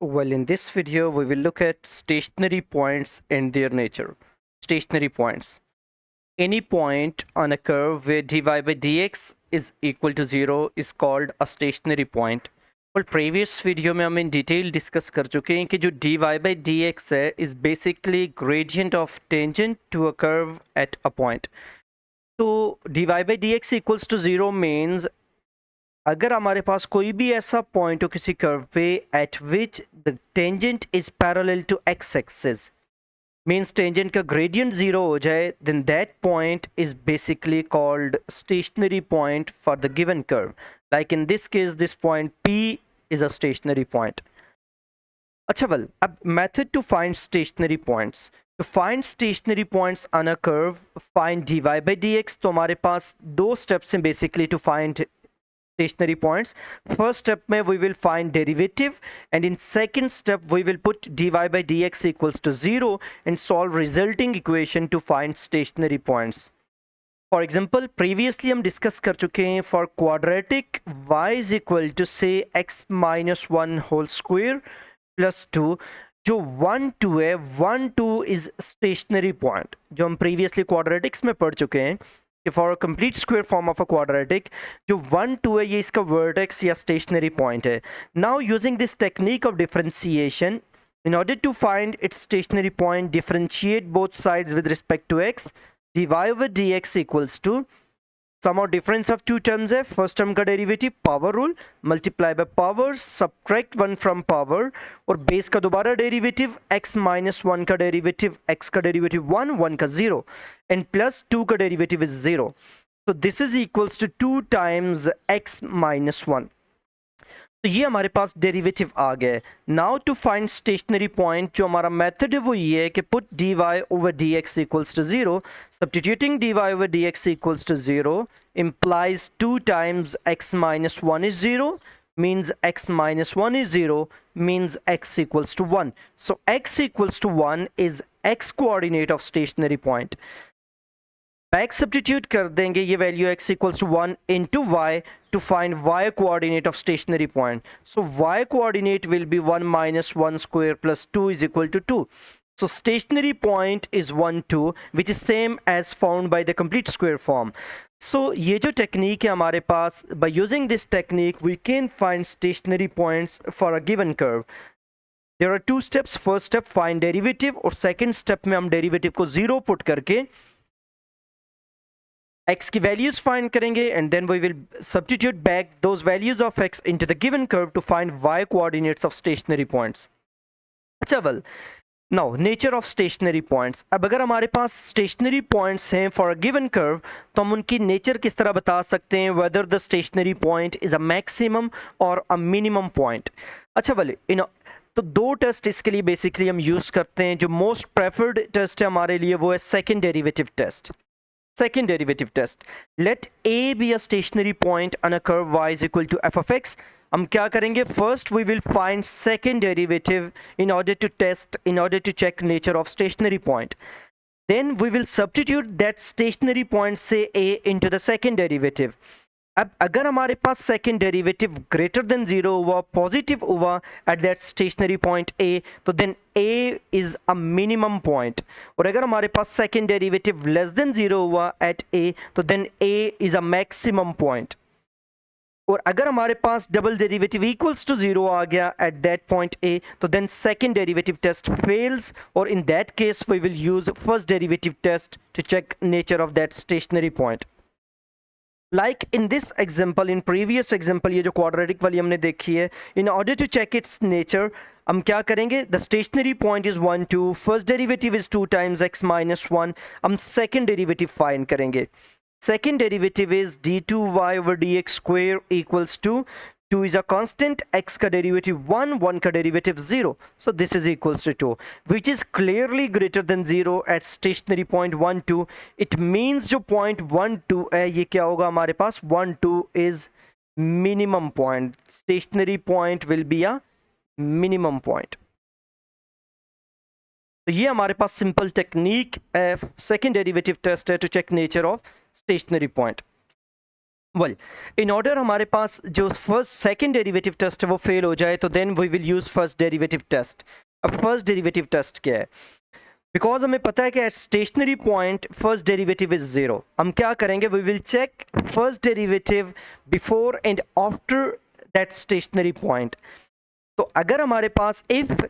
Well, in this video, we will look at stationary points and their nature. Stationary points. Any point on a curve where dy by dx is equal to 0 is called a stationary point. और previous video में हम in detail discuss कर चुके हैं कि जो dy by dx है is basically gradient of tangent to a curve at a point. तो dy by dx equals to 0 means अगर हमारे पास कोई भी ऐसा पॉइंट हो किसी कर्व पे at which the tangent is parallel to x axis means tangent का ग्रेडियंट जीरो हो जाए then that point is basically called stationary point for the given curve like in this case this point P is a stationary point. अच्छा well अब method to find stationary points. To find stationary points on a curve, find dy by dx. तो हमारे पास दो steps हैं basically to find stationary points. First step में we will find derivative, and in second step we will put dy by dx equals to 0 and solve resulting equation to find stationary points. For example, previously हम discuss कर चुके हैं for quadratic y is equal to say x minus 1 whole square plus 2. जो 1 2 है 1 2 is stationary point जो हम previously quadratics में पढ़ चुके हैं कि for a complete square form of a quadratic जो 1 2 है ये इसका वर्टेक्स या स्टेशनरी पॉइंट है. Now using this technique of differentiation in order to find its stationary point, differentiate both sides with respect to x. dy over dx equals to सम और difference of to terms है. First term का derivative power rule multiply by power subtract 1 from power और base का दोबारा derivative x minus 1 का derivative x का derivative 1 1 का 0 and plus 2 का डेरिवेटिव इज 0. तो this is equals to 2 times x minus 1. तो ये हमारे पास डेरिवेटिव आ गए. Now to find stationary point जो हमारा मेथड है वो ये है कि put dy over dx equals to 0. Substituting dy over dx equals to 0 implies 2 times x minus 1 is 0 means x minus 1 is 0 means x equals to 1. So x equals to 1 is x coordinate of stationary point. Back substitute कर देंगे ये value x equals to 1 into y to find y coordinate of stationary point. So y coordinate will be 1 minus 1 square plus 2 is equal to 2. So stationary point is 1 2 which is same as found by the complete square form. So ये जो technique है हमारे पास by using this technique we can find stationary points for a given curve. There are two steps. First step find derivative और second step में हम derivative को 0 put करके x की वैल्यूज फाइंड करेंगे and then we will substitute back those values of x into the given curve to find y coordinates of stationary points. अच्छा well now nature of stationary points. अब अगर हमारे पास stationary points हैं for a given curve तो हम उनकी nature किस तरह बता सकते हैं whether the stationary point is a maximum और अ मिनिमम पॉइंट. अच्छा वेल तो दो टेस्ट इसके लिए बेसिकली हम यूज करते हैं. जो मोस्ट प्रेफर्ड टेस्ट है हमारे लिए वो है second derivative test. Second derivative test. Let a be a stationary point on a curve y is equal to f of x. हम क्या करेंगे? First we will find second derivative in order to check nature of stationary point. Then we will substitute that stationary point say a into the second derivative. अब अगर हमारे पास second derivative greater than 0 हुआ positive हुआ at that stationary point A तो then A is a minimum point. और अगर हमारे पास सेकेंड डेरिवेटिव लेस देन 0 हुआ एट ए तो then A is a maximum point. और अगर हमारे पास डबल डेरिवेटिव इक्वल्स टू 0 आ गया एट दैट पॉइंट ए तो then second derivative test fails और in that case we will use first derivative test to check nature of that stationary point. Like in this example, in previous example ये जो quadratic वाली हमने देखी है, in order to check its nature हम क्या करेंगे? The stationary point is 1 2, first derivative is 2 times x minus 1. हम second derivative find करेंगे. Second derivative is d2y over dx square equals to 2 is a constant, x का derivative 1, 1 का derivative 0. So this is equals to 2, which is clearly greater than 0 at stationary point 1 2. It means जो point 1 2 है ये क्या होगा हमारे पास? 1 2 is minimum point. Stationary point will be a minimum point. तो ये हमारे पास simple technique second derivative test है to check nature of stationary point. Well in order हमारे पास जो फर्स्ट सेकंड डेरिवेटिव टेस्ट है वो फेल हो जाए तो then we will use first derivative test. अब फर्स्ट डेरिवेटिव टेस्ट क्या है? बिकॉज हमें पता है कि at stationary point first derivative is zero, हम क्या करेंगे, we will check first derivative before and after that stationary point. तो अगर हमारे पास if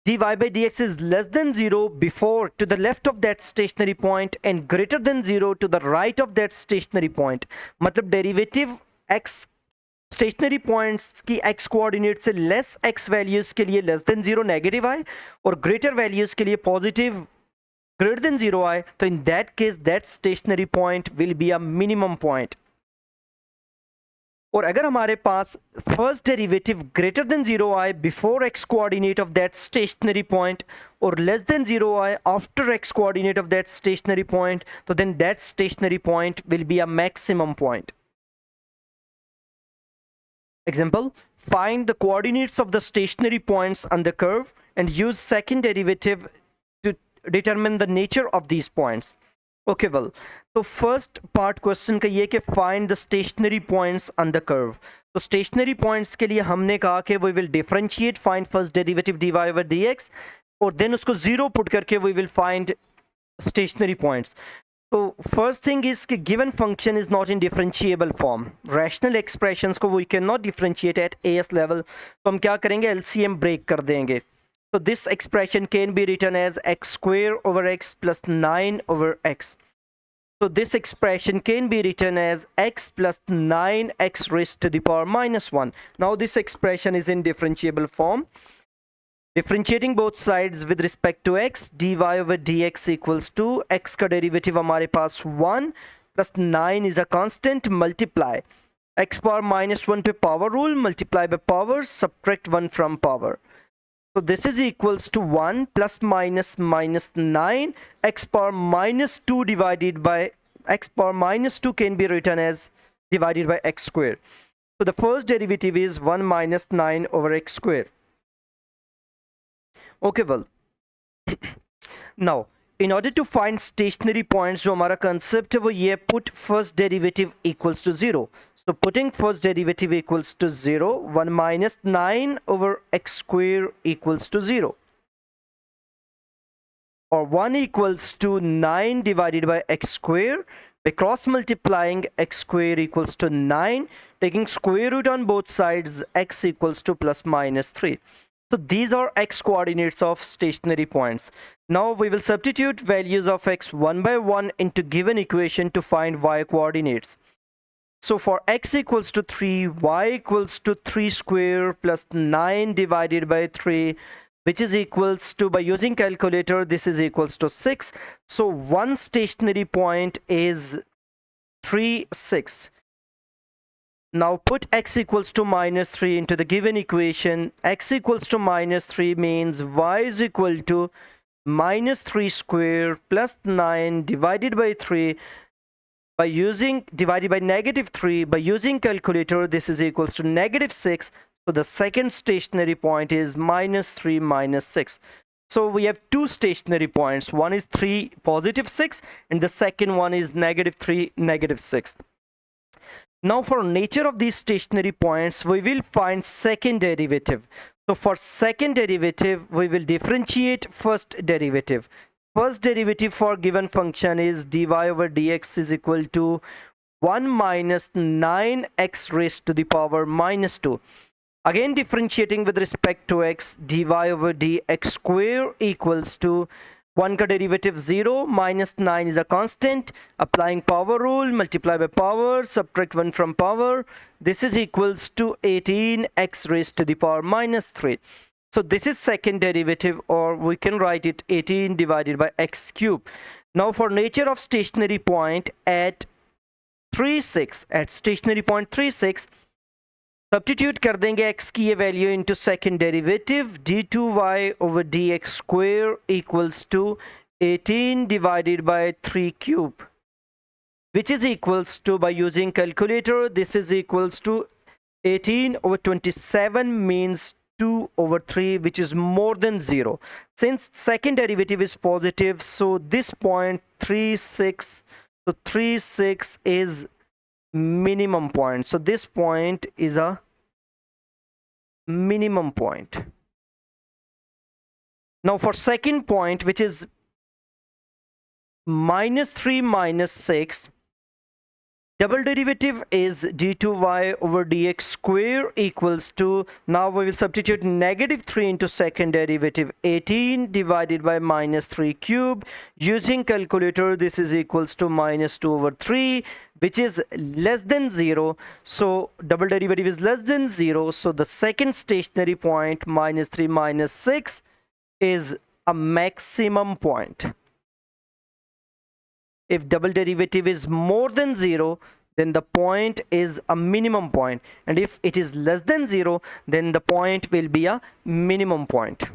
dy by dx is less than 0 before to the left of that stationary point and greater than 0 to the right of that stationary point, मतलब derivative x stationery points की x coordinate से less x values के लिए less than 0 negative आए और greater values के लिए positive greater than 0 आए, तो in that case that stationary point will be a minimum point. और अगर हमारे पास फर्स्ट डेरिवेटिव ग्रेटर देन 0 आए before x coordinate of that stationary point और लेस देन 0 आए after x coordinate of that stationary point, तो then that stationary point will be a maximum point. Example, find the coordinates of the stationary points on the curve and use second derivative to determine the nature of these points. Okay, well, तो first part question का ये कि find the stationary points on the curve. तो stationary points के लिए हमने कहा कि we will differentiate, find first derivative dy over dx और then उसको zero put करके we will find stationary points. तो फर्स्ट थिंग इज कि given function is not in differentiable form, rational expressions को we can not differentiate at as level, तो हम क्या करेंगे, एलसीएम ब्रेक कर देंगे। तो this expression can be written as x square over x plus 9 over x. So this expression can be written as x plus 9x raised to the power minus 1. Now this expression is in differentiable form. Differentiating both sides with respect to x, dy over dx equals to x का derivative हमारे पास 1 plus 9 is a constant, multiply x power minus 1 पे power rule, multiply by power, subtract 1 from power. So this is equals to 1 plus minus minus 9 x power minus 2 divided by x power minus 2 can be written as divided by x square. So the first derivative is 1 minus 9 over x square. Okay, well, now in order to find stationary points, जो हमारा concept है वो ये, put first derivative equals to 0. So putting first derivative equals to 0, 1 minus 9 over x square equals to 0. Or 1 equals to 9 divided by x square. By cross multiplying, x square equals to 9. Taking square root on both sides, x equals to plus minus 3. So these are x coordinates of stationary points. Now we will substitute values of x one by one into given equation to find y coordinates. So for x equals to 3, y equals to 3 square plus 9 divided by 3, which is equals to, by using calculator, this is equals to 6. So one stationary point is 3, 6. Now put x equals to minus 3 into the given equation. X equals to minus 3 means y is equal to minus 3 square plus 9 divided by 3. By using divided by negative 3, by using calculator, this is equals to negative 6. So the second stationary point is minus 3 minus 6. So we have two stationary points. One is 3 positive 6 and the second one is negative 3 negative 6. Now for nature of these stationary points, we will find second derivative. So for second derivative, we will differentiate first derivative. First derivative for given function is dy over dx is equal to 1 minus 9x raised to the power minus 2. Again differentiating with respect to x, dy over dx square equals to 1 का derivative 0, minus 9 is a constant, applying power rule, multiply by power, subtract 1 from power, this is equals to 18x raised to the power minus 3. So this is second derivative, or we can write it 18 divided by x cube. Now for nature of stationary point at 3, 6, at stationary point 3, 6, substitute कर देंगे x की ये value into second derivative, d2y over dx square equals to 18 divided by 3 cube, which is equals to, by using calculator, this is equals to 18 over 27 means 2 over 3, which is more than 0. Since second derivative is positive, so this point 3, 6, so 3, 6 is minimum point. So this point is a minimum point. Now for second point, which is -3 minus 6, double derivative is d2y over dx square equals to, now we will substitute -3 into second derivative, 18 divided by -3 cube. Using calculator, this is equals to -2 over 3, which is less than 0. So double derivative is less than 0. So the second stationary point, -3 minus 6, is a maximum point. If double derivative is more than 0, then the point is a minimum point, and if it is less than 0, then the point will be a minimum point.